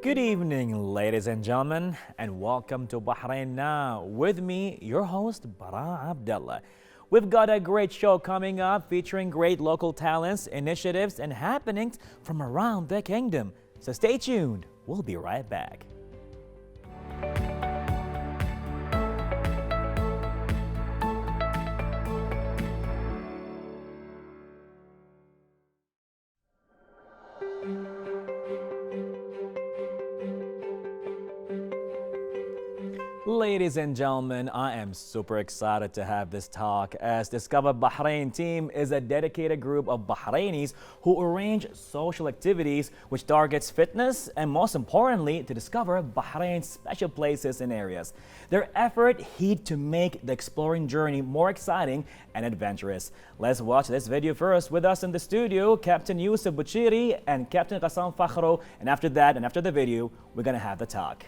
Good evening, ladies and gentlemen, and welcome to Bahrain Now. With me, your host, Bara Abdulla. We've got a great show coming up featuring great local talents, initiatives, and happenings from around the kingdom. So stay tuned. We'll be right back. Ladies and gentlemen, I am super excited to have this talk as Discover Bahrain team is a dedicated group of Bahrainis who arrange social activities which targets fitness and most importantly to discover Bahrain's special places and areas. Their effort heed to make the exploring journey more exciting and adventurous. Let's watch this video first. With us in the studio, Captain Yousif Bucheeri and Captain Ghassan Fakhro, and after that and after the video, we're gonna have the talk.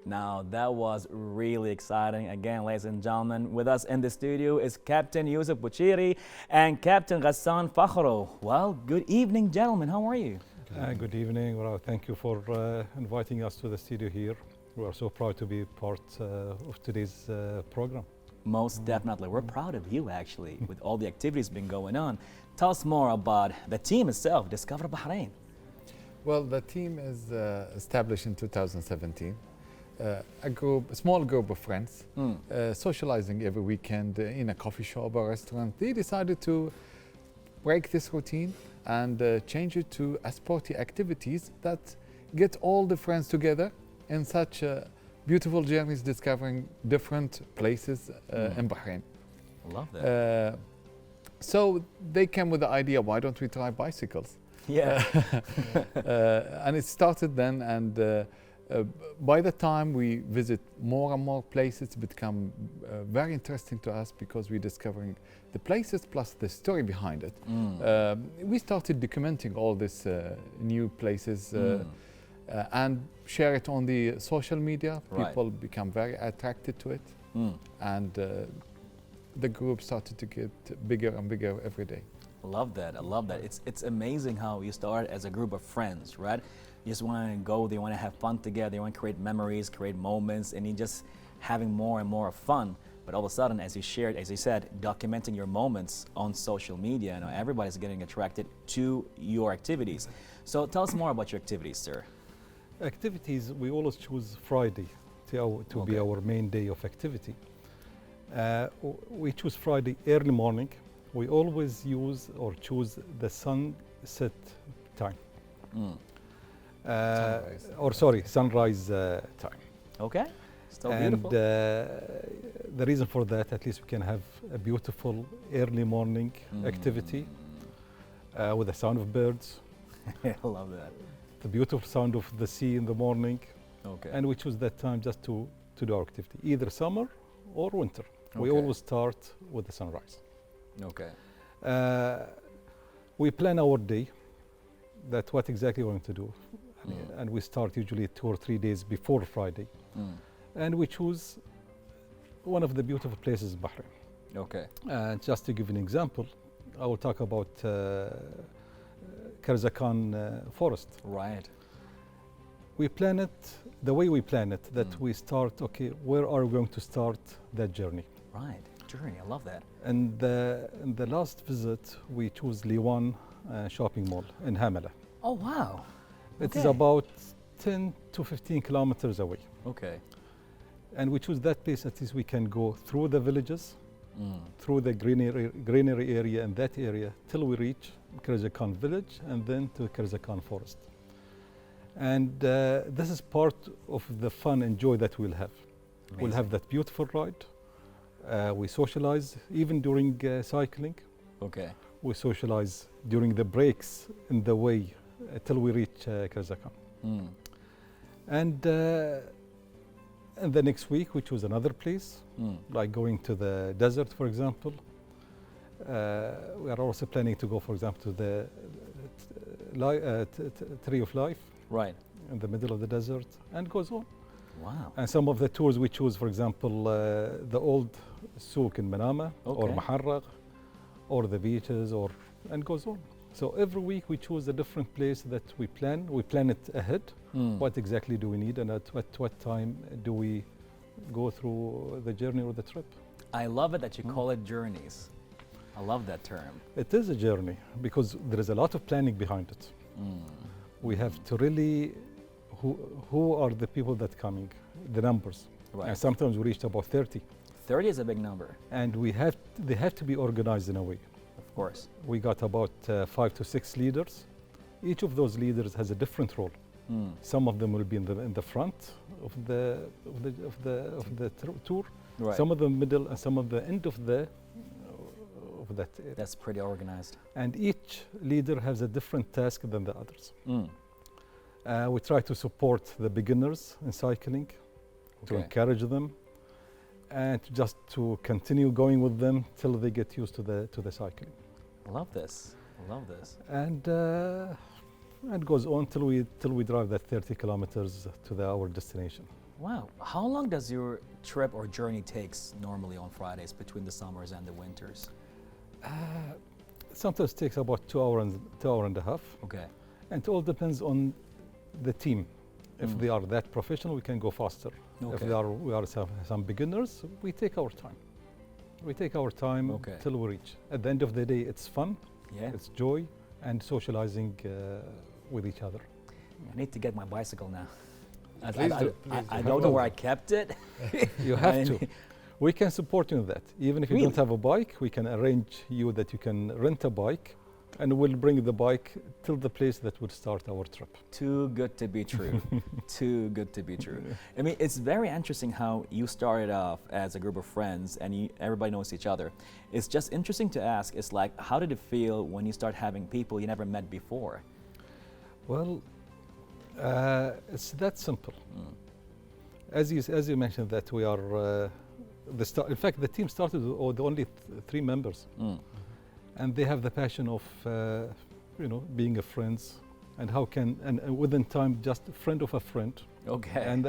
Now, that was really exciting. Again, ladies and gentlemen, with us in the studio is Captain Yousif Bucheeri and Captain Ghassan Fakhro. Well, good evening, gentlemen. How are you? Good evening. Well, thank you for inviting us to the studio here. We are so proud to be part of today's program. Most definitely. We're proud of you, actually, with all the activities been going on. Tell us more about the team itself, Discover Bahrain. Well, the team is established in 2017. A small group of friends, socializing every weekend in a coffee shop or restaurant. They decided to break this routine and change it to a sporty activities that get all the friends together in such beautiful journeys, discovering different places in Bahrain. Love that. So they came with the idea, why don't we try bicycles? Yeah. And it started then, and by the time we visit more and more places, it become very interesting to us because we're discovering the places plus the story behind it. We started documenting all these new places and share it on the social media. People become very attracted to it, and the group started to get bigger and bigger every day. I love that. I love that. It's amazing how you start as a group of friends, right? You just want to go, they want to have fun together, they want to create memories, create moments, and you just having more and more fun. But all of a sudden, as you shared, as you said, documenting your moments on social media, you know, everybody's getting attracted to your activities. So tell us more about your activities, sir. activities, we always choose Friday to be Okay. our main day of activity. We choose Friday early morning. We always use or choose the sunset time. Mm. Sunrise. Or sorry, sunrise time. Okay. Still And beautiful. the reason for that, at least we can have a beautiful early morning activity with the sound of birds, I love that. the beautiful sound of the sea in the morning. Okay. And we choose that time just to do our activity, either summer or winter. We Okay. always start with the sunrise. Okay. We plan our day, that what exactly we're going to do. And we start usually 2 or 3 days before Friday. Mm. And we choose one of the beautiful places in Bahrain. Okay. Just to give an example, I will talk about Karzakan forest. Right. We plan it, the way we plan it, that we start, okay, where are we going to start that journey? Right. Journey. I love that. And in the last visit, we chose Liwan shopping mall in Hamala. Oh wow. It is Okay. about 10 to 15 kilometers away. Okay. And we choose that place, at least we can go through the villages, Mm. through the greenery area and that area, till we reach Karzakan village and then to Karzakan forest. And this is part of the fun and joy that we'll have. We'll have that beautiful ride. We socialize even during cycling. Okay. We socialize during the breaks in the way till we reach Karzakan. Mm. And the next week we choose another place, Mm. like going to the desert, for example. We are also planning to go, for example, to the Tree of Life Right. in the middle of the desert, and goes on. Wow. And some of the tours we choose, for example, the old souk in Manama, or Okay. Maharraq, or the beaches, and goes on. So every week we choose a different place that we plan. We plan it ahead. Mm. What exactly do we need, and at what time do we go through the journey or the trip? I love it that you call it journeys. I love that term. It is a journey because there is a lot of planning behind it. Mm. We have to really, who are the people that coming, the numbers. Right. And sometimes we reached about 30. 30 is a big number, And they have to be organized in a way. of course. We got about 5 to 6 leaders. Each of those leaders has a different role. Mm. Some of them will be in the front of the tour. Right. Some of the middle and some of the end of that area. That's pretty organized. And each leader has a different task than the others. Mm. We try to support the beginners in cycling, to Okay. encourage them, and just to continue going with them till they get used to the cycling. I love this. I love this. And goes on till we drive that 30 kilometers to our destination. Wow. How long does your trip or journey takes normally on Fridays between the summers and the winters? Sometimes takes about 2 hours and a half, Okay. and it all depends on the team. If Mm. they are that professional, we can go faster. If Okay. we are some beginners, we take our time. We take our time Okay. till we reach. At the end of the day, it's fun, Yeah. it's joy, and socializing with each other. I need to get my bicycle now. Please do, I don't know where I kept it. You have I to. need- We can support you in that. Even if you Really? don't have a bike, we can arrange you that you can rent a bike, and we'll bring the bike till the place that will start our trip. Too good to be true. Too good to be true. I mean, it's very interesting how you started off as a group of friends and everybody knows each other. It's just interesting to ask, it's like, how did it feel when you start having people you never met before? Well, it's that simple. Mm. As you mentioned that we are in fact the team started with only 3 members, Mm. and they have the passion of being a friends, and how can and within time just a friend of a friend, Okay. and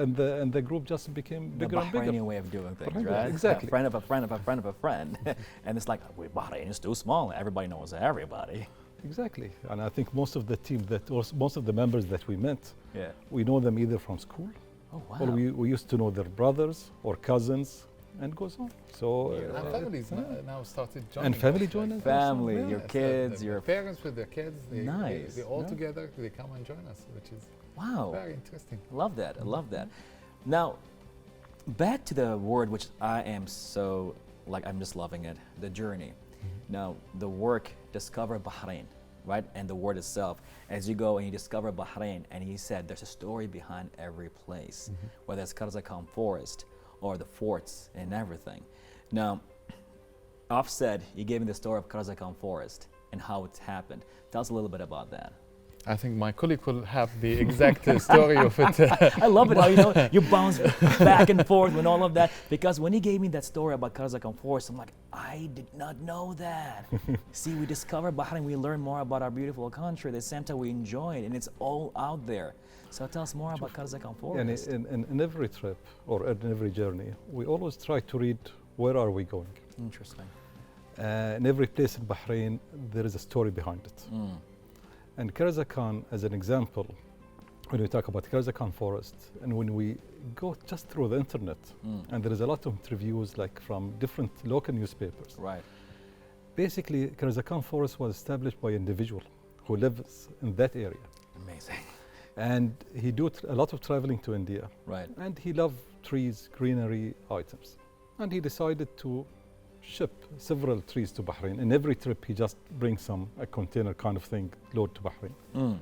the group just became The bigger and bigger. Bahraini way of doing things, Bahraini, right? exactly. A friend of a friend of a friend of a friend. And it's like, Bahrain is too small. Everybody knows everybody. Exactly, and I think most of the team most of the members that we met, Yeah. we know them either from school, Oh, wow. or we used to know their brothers or cousins, and goes on. So And families now started joining. and family us, join like us also. Family, Yeah. your Yes, kids, the your parents with their kids. Nice. They all Yeah. together. They come and join us, which is wow. very interesting. Love that. I love that. Now, back to the word which I am so like I'm just loving it, the journey. Now, the work Discover Bahrain, right? And the word itself, as you go and you discover Bahrain, and you said there's a story behind every place, whether it's Karzakhan Forest or the forts and everything. Now, offset, you gave me the story of Karzakhan Forest and how it's happened. Tell us a little bit about that. I think my colleague will have the exact story of it. I love it how you bounce back and forth with all of that, because when he gave me that story about Karzakhan Forest, I'm like, I did not know that. See, we discover Bahrain, we learn more about our beautiful country. At the same time, we enjoy it, and it's all out there. So tell us more about Karzakhan And Forest. in every trip or in every journey, we always try to read where are we going. Interesting. In every place in Bahrain, there is a story behind it. And Karzakhan, as an example, when we talk about Karzakhan Forest, and when we go just through the internet, and there is a lot of interviews like from different local newspapers. Right. Basically, Karzakhan Forest was established by an individual who lives in that area. Amazing. And he do a lot of traveling to India. Right. And he loved trees, greenery items. And he decided to ship several trees to Bahrain. In every trip, he just brings a container kind of thing, load to Bahrain.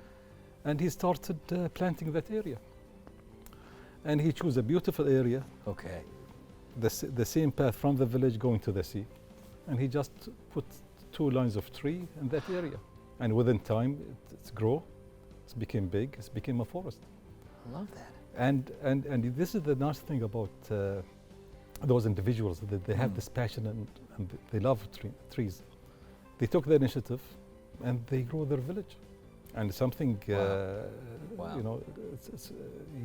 And he started planting that area. And he chose a beautiful area, Okay. the same path from the village going to the sea. And he just put 2 lines of tree in that area. And within time, it's grow, it's became big, it's became a forest. I love that. And this is the nice thing about those individuals, that they have this passion and they love trees. They took the initiative and they grow their village. And something, Wow. you know,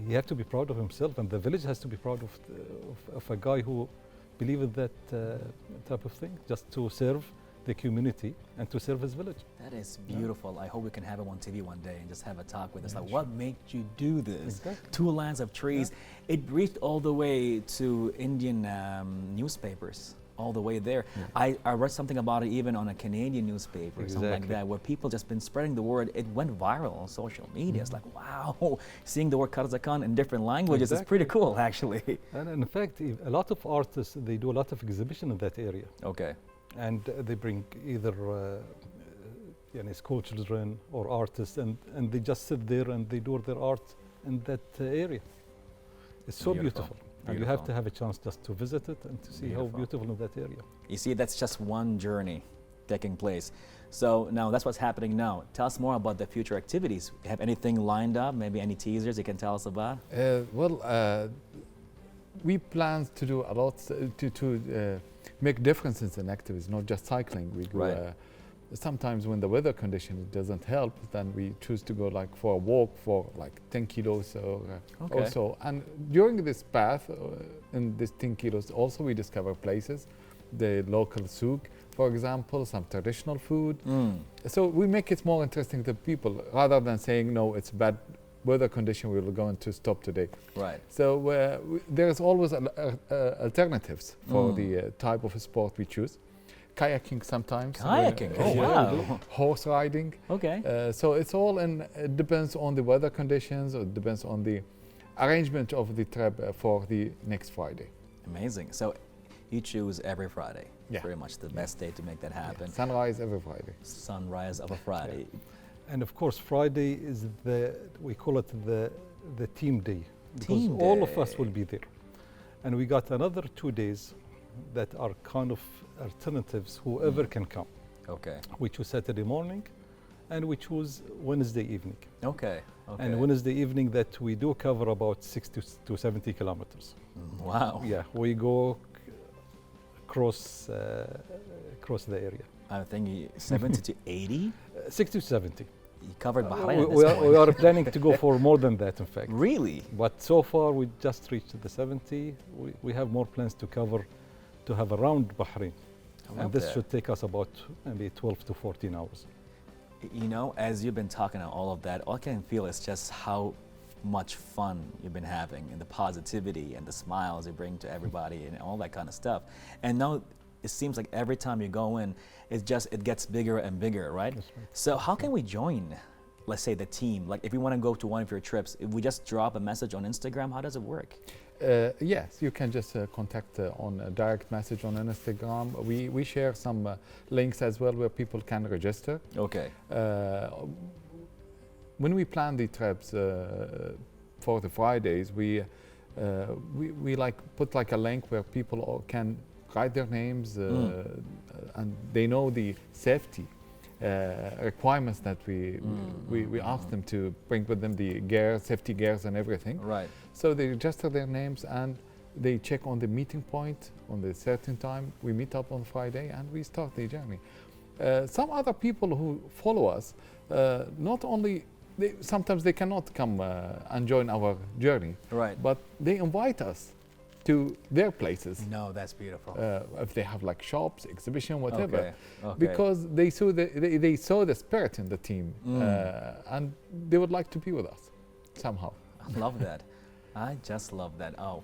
he had to be proud of himself, and the village has to be proud of a guy who believed in that type of thing, just to serve the community and to serve his village. That is beautiful. I hope we can have him on TV one day and just have a talk with us. Like, what made you do this? Exactly. 2 lines of trees. It reached all the way to Indian newspapers, all the way there. I read something about it even on a Canadian newspaper, or something like Exactly. that, where people just been spreading the word. It went viral on social media. It's like, wow, seeing the word Karzakhan in different languages is pretty cool, actually. And in fact, a lot of artists, they do a lot of exhibition in that area. Okay. And they bring either school children or artists, and they just sit there and they do their art in that area. It's so beautiful. And you have to have a chance just to visit it and to see how beautiful in that area. You see, that's just one journey taking place. So now that's what's happening now. Tell us more about the future activities. Have anything lined up? Maybe any teasers you can tell us about? We plan to do a lot to make differences in activities, not just cycling. We go, sometimes when the weather condition doesn't help, then we choose to go like for a walk for like 10 kilos or also. And during this path, in this 10 kilos, also we discover places, the local souk, for example, some traditional food. So we make it more interesting to people rather than saying, no, it's bad weather condition, we will going to stop today. Right. So there's always alternatives for the type of sport we choose. Kayaking sometimes. Kayaking, oh wow. Horse riding. Okay. So it's all it depends on the weather conditions, or it depends on the arrangement of the trip for the next Friday. Amazing. So you choose every Friday. Yeah. Pretty much the best day to make that happen. Yeah. Sunrise every Friday. Sunrise of a Friday. And of course, Friday is we call it the team day. Because Team all of day. us will be there. And we got another 2 days that are kind of alternatives, whoever can come. Okay. We choose Saturday morning and we choose Wednesday evening. Okay. Okay. And Wednesday evening that we do cover about 60 to 70 kilometers. Wow. Yeah, we go across the area. I think 70 to 80? 60 to 70. You covered Bahrain at We this point. we are planning to go for more than that, in fact. Really? But so far, we just reached the 70. We have more plans to cover, to have around Bahrain. And this should take us about maybe 12 to 14 hours. You know, as you've been talking about all of that, all I can feel is just how much fun you've been having and the positivity and the smiles you bring to everybody and all that kind of stuff. And now it seems like every time you go in, it gets bigger and bigger, right? That's right. So how can we join, let's say, the team? Like if we want to go to one of your trips, if we just drop a message on Instagram, how does it work? Yes, you can just contact on a direct message on Instagram. We share some links as well where people can register. Okay. When we plan the trips for the Fridays, we like put like a link where people can write their names and they know the safety requirements that we ask them to bring with them, the gear, safety gears and everything. Right. So they register their names and they check on the meeting point on the certain time. We meet up on Friday and we start the journey. Some other people who follow us, not only sometimes they cannot come and join our journey, Right. but they invite us to their places. No, that's beautiful. If they have like shops, exhibition, whatever, Okay. Okay. because they saw the spirit in the team and they would like to be with us somehow. I love that. I just love that. Oh,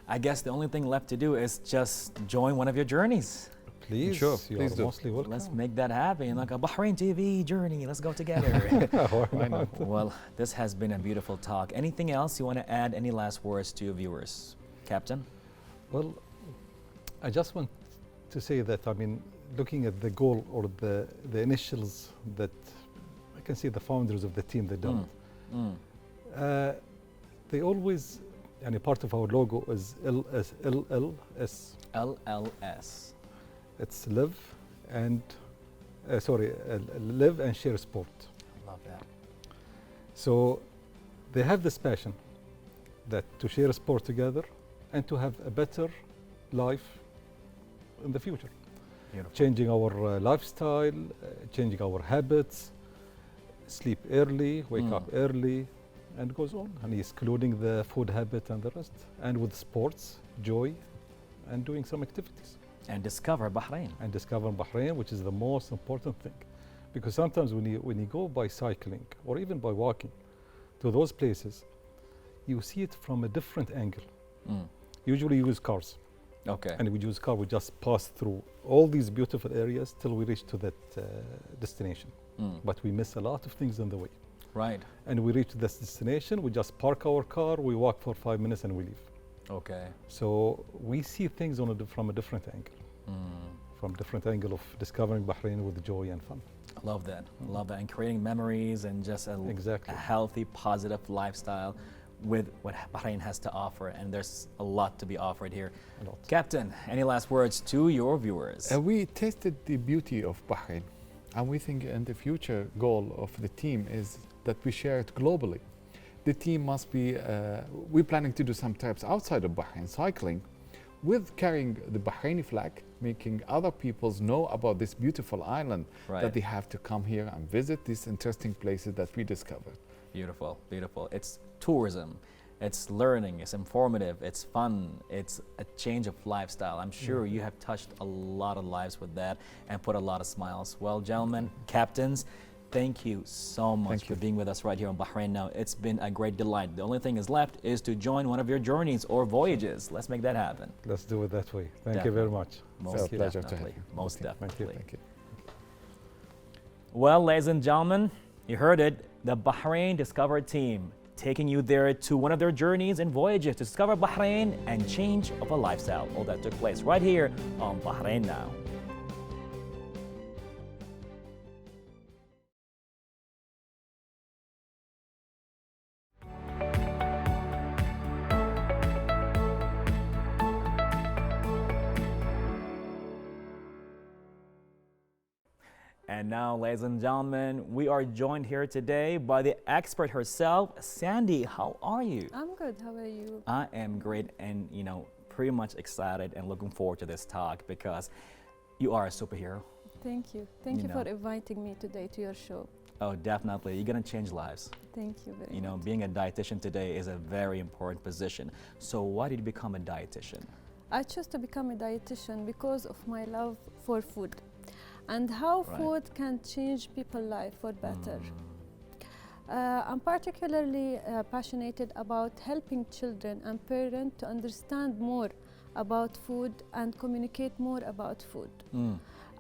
I guess the only thing left to do is just join one of your journeys. Please, Sure, you please are do. mostly welcome. Let's make that happen, like a Bahrain TV journey. Let's go together. Why not? Well, this has been a beautiful talk. Anything else you want to add? Any last words to your viewers, Captain? Well, I just want to say that, I mean, looking at the goal or the initials that I can see the founders of the team, they done. They always, and part of our logo is LLS. LLS. It's live and, live and share sport. I love that. So they have this passion that to share sport together and to have a better life in the future. Beautiful. Changing our lifestyle, changing our habits, sleep early, wake up early, and goes on. And excluding the food habit and the rest. And with sports, joy, and doing some activities. And discover Bahrain. And discover Bahrain, which is the most important thing. Because sometimes when you go by cycling or even by walking to those places, you see it from a different angle. Usually you use cars. Okay. And we use car, we just pass through all these beautiful areas till we reach to that destination. But we miss a lot of things on the way. Right. And we reach this destination, we just park our car, we walk for 5 minutes and we leave. Okay. So we see things on from a different angle. From different angle of discovering Bahrain with joy and fun. I love that. I love that. And creating memories and just a healthy, positive lifestyle with what Bahrain has to offer. And there's a lot to be offered here. A lot. Captain, any last words to your viewers? We tasted the beauty of Bahrain, and we think in the future goal of the team is that we share it globally. The team must be, we're planning to do some trips outside of Bahrain, cycling, with carrying the Bahraini flag, making other peoples know about this beautiful island, that they have to come here and visit these interesting places that we discovered. Beautiful, beautiful. It's tourism, it's learning, it's informative, it's fun, it's a change of lifestyle. I'm sure you have touched a lot of lives with that and put a lot of smiles. Well, gentlemen, captains, thank you so much for being with us right here on Bahrain Now. It's been a great delight. The only thing is left is to join one of your journeys or voyages. Let's make that happen. Let's do it that way. Thank you very much. Most pleasure definitely. to have you. Most definitely. Thank you. Well, ladies and gentlemen, you heard it. The Bahrain Discover team taking you there to one of their journeys and voyages to discover Bahrain and change of a lifestyle. All that took place right here on Bahrain Now. And now, ladies and gentlemen, we are joined here today by the expert herself, Sandy. How are you? I'm good. How are you? I am great and, pretty much excited and looking forward to this talk because you are a superhero. Thank you. Thank you for inviting me today to your show. Oh, definitely. You're going to change lives. Thank you very much. Being a dietitian today is a very important position. So why did you become a dietitian? I chose to become a dietitian because of my love for food and how food can change people's life for better. I'm particularly passionate about helping children and parents to understand more about food and communicate more about food.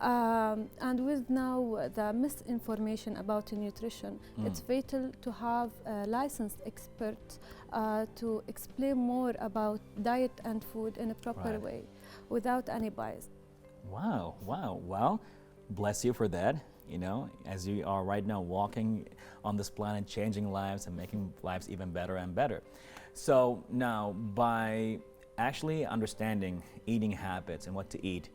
And with now the misinformation about nutrition, it's vital to have licensed experts to explain more about diet and food in a proper way without any bias. Wow, wow. Well, bless you for that. You know, as you are right now walking on this planet, changing lives and making lives even better and better. So now, by actually understanding eating habits and what to eat,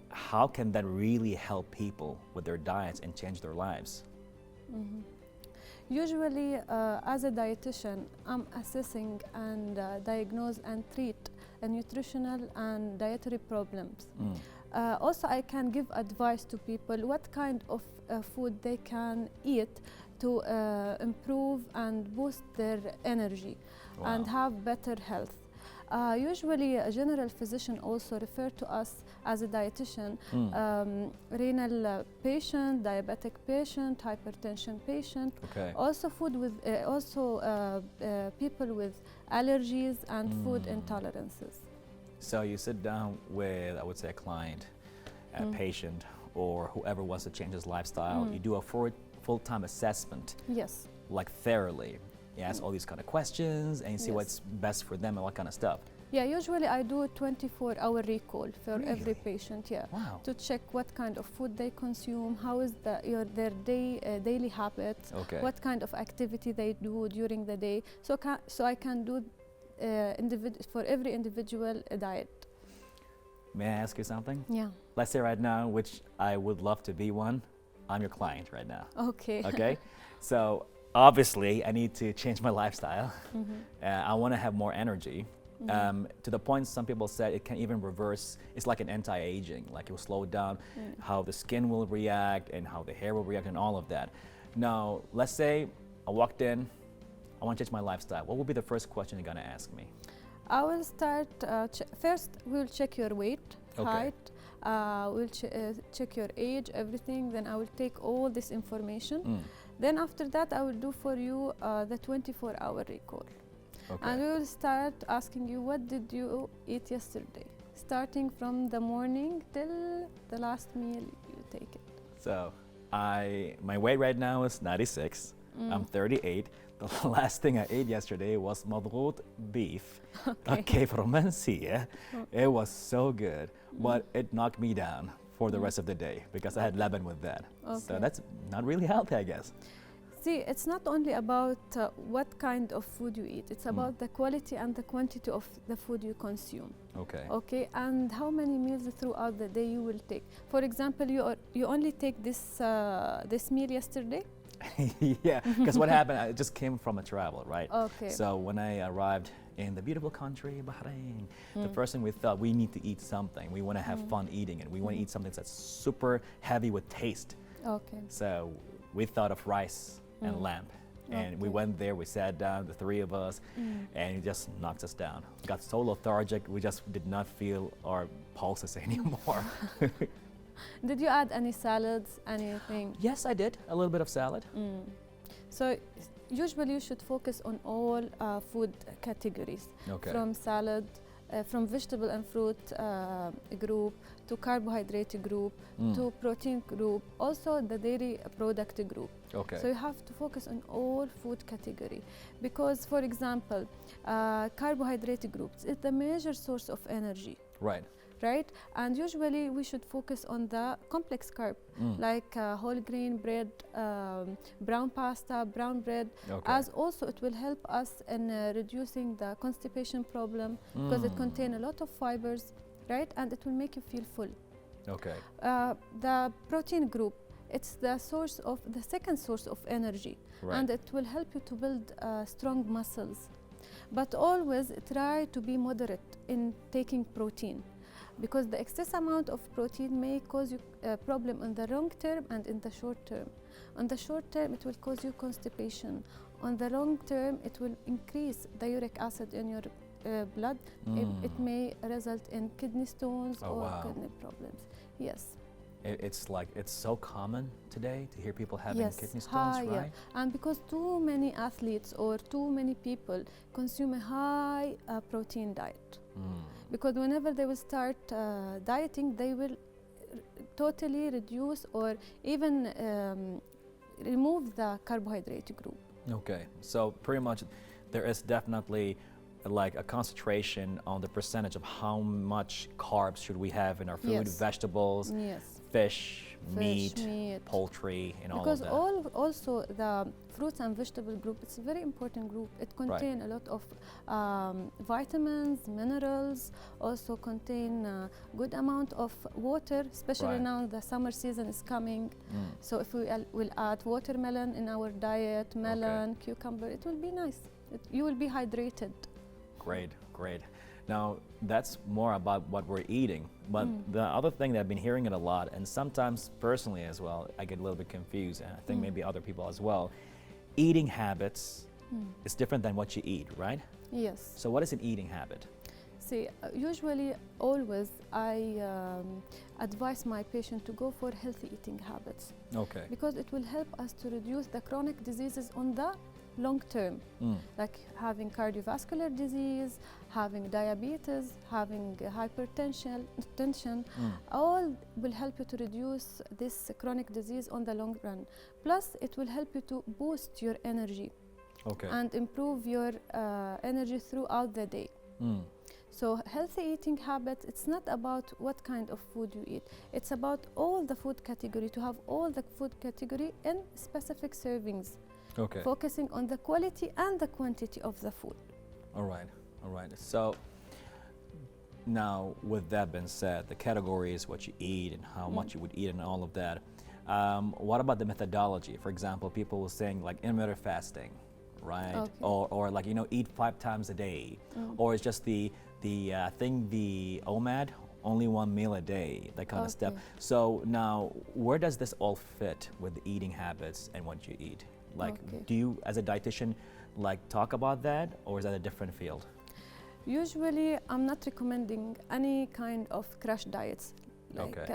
how can that really help people with their diets and change their lives? Usually, as a dietitian, I'm assessing and diagnose and treat nutritional and dietary problems. Also, I can give advice to people what kind of food they can eat to improve and boost their energy and have better health. Usually, a general physician also refer to us as a dietitian, renal patient, diabetic patient, hypertension patient, also food with people with allergies and food intolerances. So you sit down with, I would say, a client, a patient, or whoever wants to change his lifestyle. You do a full-time assessment. Yes. Like thoroughly. You ask all these kind of questions and you see what's best for them and what kind of stuff. Yeah, usually I do a 24-hour recall for every patient, to check what kind of food they consume, how is their daily habits, what kind of activity they do during the day. So I can do for every individual a diet. May I ask you something? Yeah. Let's say right now, which I would love to be one, I'm your client right now. Okay. Okay? So obviously, I need to change my lifestyle. I want to have more energy. To the point some people said it can even reverse, it's like an anti-aging, like it will slow down how the skin will react and how the hair will react and all of that. Now, let's say I walked in, I want to change my lifestyle. What would be the first question you're going to ask me? I will start, first we'll check your weight, height, we'll check your age, everything, then I will take all this information. Then after that, I will do for you the 24-hour recall. And we will start asking you, what did you eat yesterday? Starting from the morning till the last meal you take it. So my weight right now is 96. I'm 38. The last thing I ate yesterday was madghout beef. From Mansia. It was so good, but it knocked me down for the rest of the day because I had leban with that. So that's not really healthy, I guess. See, it's not only about what kind of food you eat, it's about the quality and the quantity of the food you consume. Okay, and how many meals throughout the day you will take. For example, you only take this meal yesterday? Yeah, because what happened, I just came from a travel, right? Okay. So when I arrived in the beautiful country, Bahrain, the first thing we thought, we need to eat something. We want to have fun eating it. We want to eat something that's super heavy with taste. Okay. So we thought of rice and lamb. And we went there, we sat down, the three of us, and it just knocked us down. Got so lethargic, we just did not feel our pulses anymore. Did you add any salads, anything? Yes, I did. A little bit of salad. So usually you should focus on all food categories. From salad, from vegetable and fruit group, to carbohydrate group, to protein group, also the dairy product group. So you have to focus on all food category because, for example, carbohydrate groups is the major source of energy. Right? And usually we should focus on the complex carb, like whole grain bread, brown pasta, brown bread, as also it will help us in reducing the constipation problem because it contains a lot of fibers, right? And it will make you feel full. The protein group, it's the second source of energy, and it will help you to build strong muscles. But always try to be moderate in taking protein, because the excess amount of protein may cause you a problem in the long term and in the short term. On the short term, it will cause you constipation. On the long term, it will increase the uric acid in your blood. It may result in kidney stones or kidney problems. Yes. It's like, it's so common today to hear people having kidney stones, right? Yeah. And because too many athletes or too many people consume a high protein diet. Because whenever they will start dieting, they will totally reduce or even remove the carbohydrate group. Okay, so pretty much there is definitely like a concentration on the percentage of how much carbs should we have in our food, vegetables, fish, meat, poultry, and all of that. Because also the fruits and vegetable group, it's a very important group. It contains a lot of vitamins, minerals, also contain a good amount of water, especially now the summer season is coming. So if we will add watermelon in our diet, melon, cucumber, it will be nice. You will be hydrated. Great, great. Now, that's more about what we're eating, but the other thing that I've been hearing it a lot, and sometimes personally as well, I get a little bit confused, and I think maybe other people as well, eating habits is different than what you eat, right? Yes. So what is an eating habit? See, usually, always, I advise my patient to go for healthy eating habits. Okay. Because it will help us to reduce the chronic diseases on the long term, like having cardiovascular disease, having diabetes, having hypertension, all will help you to reduce this chronic disease on the long run. Plus, it will help you to boost your energy and improve your energy throughout the day. So healthy eating habits, it's not about what kind of food you eat. It's about all the food category, to have all the food category in specific servings. Okay. Focusing on the quality and the quantity of the food. All right, all right. So now, with that being said, the categories, what you eat and how much you would eat and all of that. What about the methodology? For example, people were saying like intermittent fasting, right? Okay. Or like, you know, eat 5 times a day. Or it's just the OMAD, only 1 meal a day, that kind of stuff. So now, where does this all fit with the eating habits and what you eat? Like, do you, as a dietitian, like talk about that, or is that a different field? Usually, I'm not recommending any kind of crash diets, like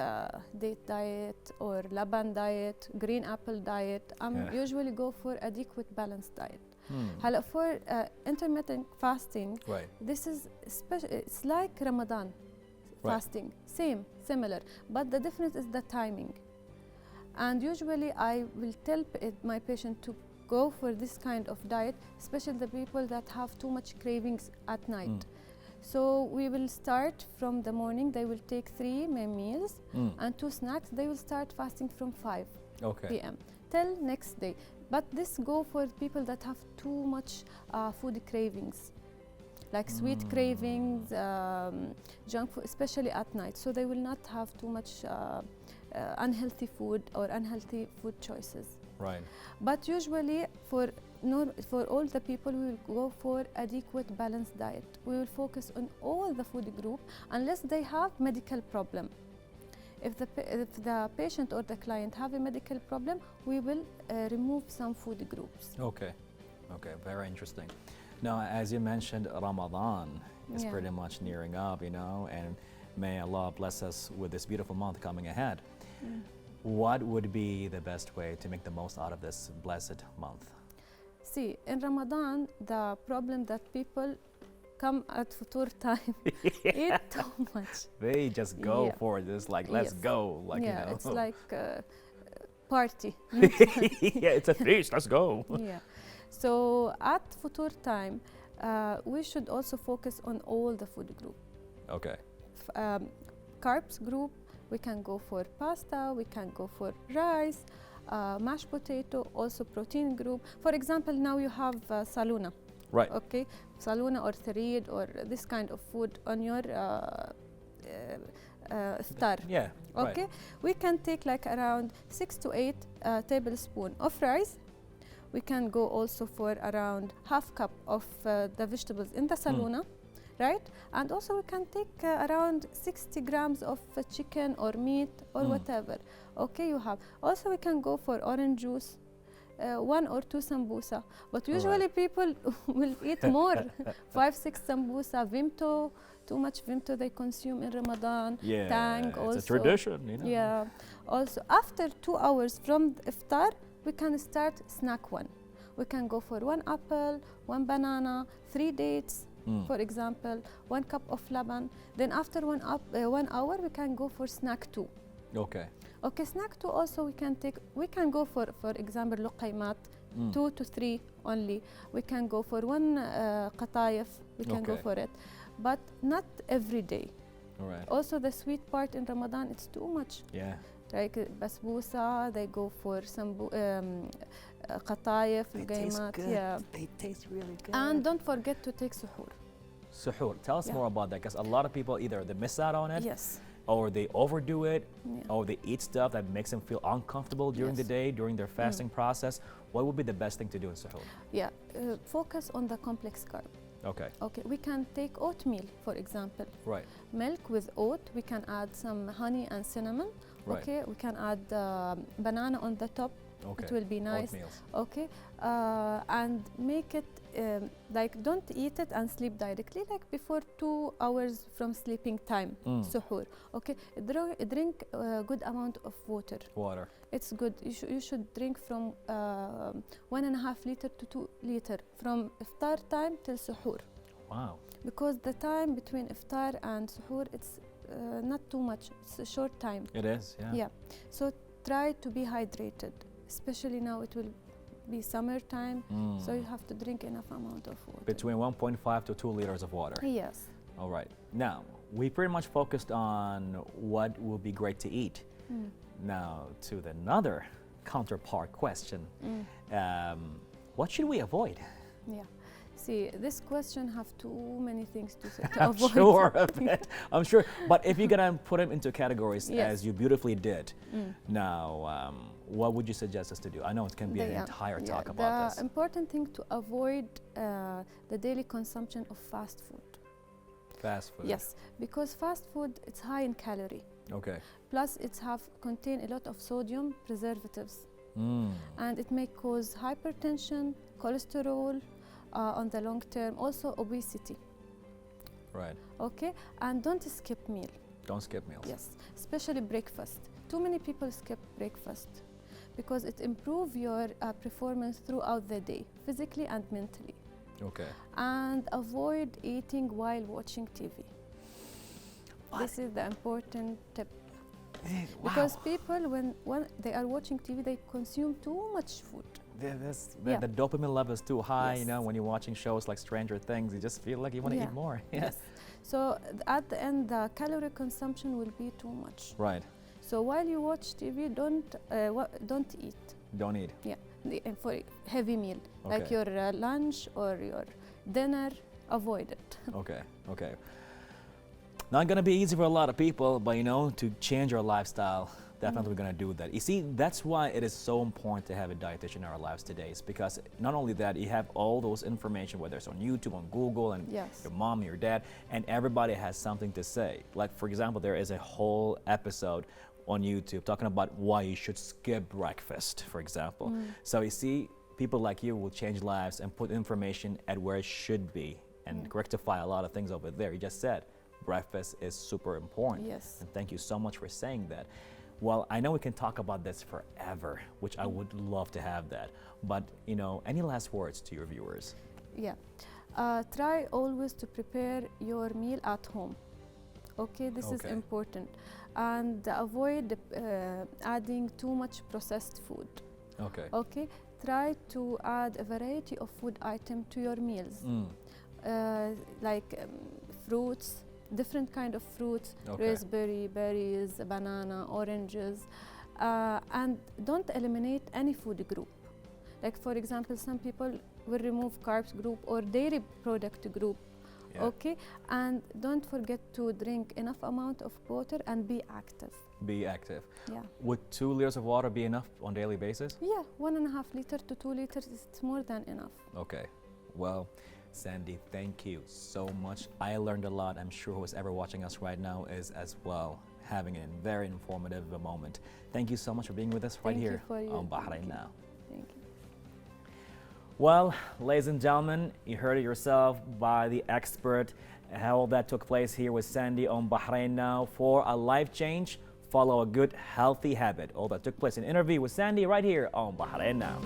date diet or laban diet, green apple diet. Usually go for adequate balanced diet. For intermittent fasting, this is it's like Ramadan fasting, similar, but the difference is the timing. And usually I will tell my patient to go for this kind of diet, especially the people that have too much cravings at night. So we will start from the morning, they will take 3 main meals and 2 snacks. They will start fasting from 5 p.m. till next day. But this go for people that have too much food cravings, like sweet cravings, junk food, especially at night. So they will not have too much unhealthy food or unhealthy food choices. Right. But usually for all the people, we will go for adequate balanced diet. We will focus on all the food group unless they have medical problem. If the patient or the client have a medical problem, we will remove some food groups. Okay, very interesting. Now, as you mentioned, Ramadan is pretty much nearing up, you know, and may Allah bless us with this beautiful month coming ahead. What would be the best way to make the most out of this blessed month? See, in Ramadan, the problem that people come at futur time, eat too much. They just go for this, like, let's go. Like, you know. It's like a party. It's a feast, let's go. So at futur time, we should also focus on all the food group. Carbs group, we can go for pasta, we can go for rice, mashed potato, also protein group. For example, now you have saluna. Right. Okay, saluna or tharid or this kind of food on your star. Yeah. Okay, right. We can take like around 6 to 8 tablespoons of rice. We can go also for around ½ cup of the vegetables in the saluna, right? And also we can take around 60 grams of chicken or meat or whatever. Okay, you have. Also we can go for orange juice, 1 or 2 sambusa, but usually people will eat more, 5, 6 sambusa. Vimto, too much Vimto they consume in Ramadan. Yeah, Tang it's also. a tradition, you know. Yeah, also after 2 hours from iftar, we can start snack 1. We can go for 1 apple, 1 banana, 3 dates, for example, 1 cup of laban. Then after 1 hour, we can go for snack 2. Okay. Okay, snack 2 also we can go for example, luqaymat, 2 to 3 only. We can go for 1 qatayef, we can go for it, but not every day. All right. Also the sweet part in Ramadan, it's too much. Yeah. Like basbousa, they go for some qatayef, luqaymat. Yeah. They taste really good. And don't forget to take suhoor. Suhoor. Tell us more about that, because a lot of people either they miss out on it, Yes. or they overdo it, Yeah. or they eat stuff that makes them feel uncomfortable during the day, during their fasting process. What would be the best thing to do in suhoor? Yeah. Focus on the complex carb. Okay. Okay, we can take oatmeal, for example. Right. Milk with oat, we can add some honey and cinnamon. Right. Okay, we can add banana on the top. Okay. It will be nice. Oatmeals. Okay, and make it like don't eat it and sleep directly, like before 2 hours from sleeping time, suhoor. Okay, drink a good amount of water. Water. It's good. You should drink from 1.5 liter to 2 liter from iftar time till suhoor. Wow. Because the time between iftar and suhoor, it's not too much. It's a short time. It is, yeah. Yeah. So try to be hydrated, especially now it will be summertime. So you have to drink enough amount of water. Between 1.5 to 2 liters of water. Yes. All right. Now, we pretty much focused on what will be great to eat. Now, to another counterpart question. What should we avoid? Yeah. See, this question have too many things to say to I'm avoid. sure of it. I'm sure. But if you're going to put them into categories, Yes. as you beautifully did, now, what would you suggest us to do? I know it can be an entire talk about The important thing to avoid the daily consumption of fast food. Fast food. Yes, because fast food, it's high in calorie. Okay. Plus, it contain a lot of sodium preservatives, and it may cause hypertension, cholesterol on the long term, also obesity. Right. Okay, and don't skip meal. Don't skip meals. Yes, especially breakfast. Too many people skip breakfast because it improves your performance throughout the day, physically and mentally. Okay. And avoid eating while watching TV. This is the important tip. Because people, when they are watching TV, they consume too much food. The dopamine level is too high, Yes. you know, when you're watching shows like Stranger Things, you just feel like you want to eat more. Yes. So at the end, the calorie consumption will be too much. Right. So while you watch TV, don't eat. Don't eat. Yeah, for heavy meal, like Okay. your lunch or your dinner, avoid it. Okay. Okay. Not going to be easy for a lot of people, but you know, to change our lifestyle, definitely we're going to do that. You see, that's why it is so important to have a dietitian in our lives today. It's because not only that, you have all those information, whether it's on YouTube, on Google, and Yes. your mom, your dad, and everybody has something to say. Like, for example, there is a whole episode on YouTube talking about why you should skip breakfast, for example. So you see, people like you will change lives and put information at where it should be and rectify a lot of things over there. You just said breakfast is super important. Yes. And thank you so much for saying that. Well, I know we can talk about this forever, which I would love to have that. But, you know, any last words to your viewers? Yeah. Try always to prepare your meal at home. Okay, this is Okay. important. And avoid adding too much processed food. Okay. Okay, try to add a variety of food items to your meals, like fruits, different kind of fruits, Okay. raspberry, berries, banana, oranges, and don't eliminate any food group. Like for example, some people will remove carbs group or dairy product group. Yeah. Okay, and don't forget to drink enough amount of water and be active. Be active. Yeah. Would 2 liters of water be enough on a daily basis? Yeah, 1.5 liter to 2 liters is more than enough. Okay. Well, Sandy, thank you so much. I learned a lot. I'm sure who's ever watching us right now is as well having a very informative moment. Thank you so much for being with us right Thank you here for you. on Bahrain Thank you. Now. Thank you. Well, ladies and gentlemen, you heard it yourself by the expert. How that took place here with Sandy on Bahrain Now. For a life change, follow a good, healthy habit. All that took place in an interview with Sandy right here on Bahrain Now.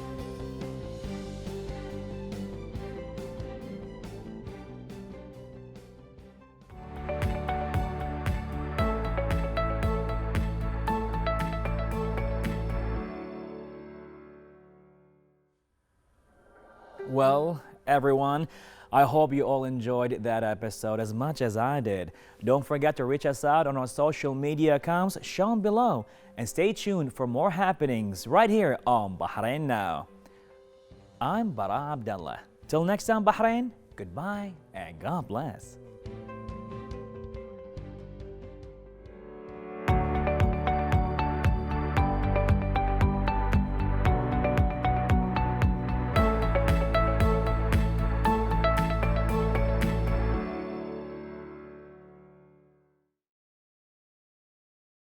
Well, everyone, I hope you all enjoyed that episode as much as I did. Don't forget to reach us out on our social media accounts shown below, and stay tuned for more happenings right here on Bahrain Now. I'm Bara Abdullah. Till next time, Bahrain, goodbye and God bless.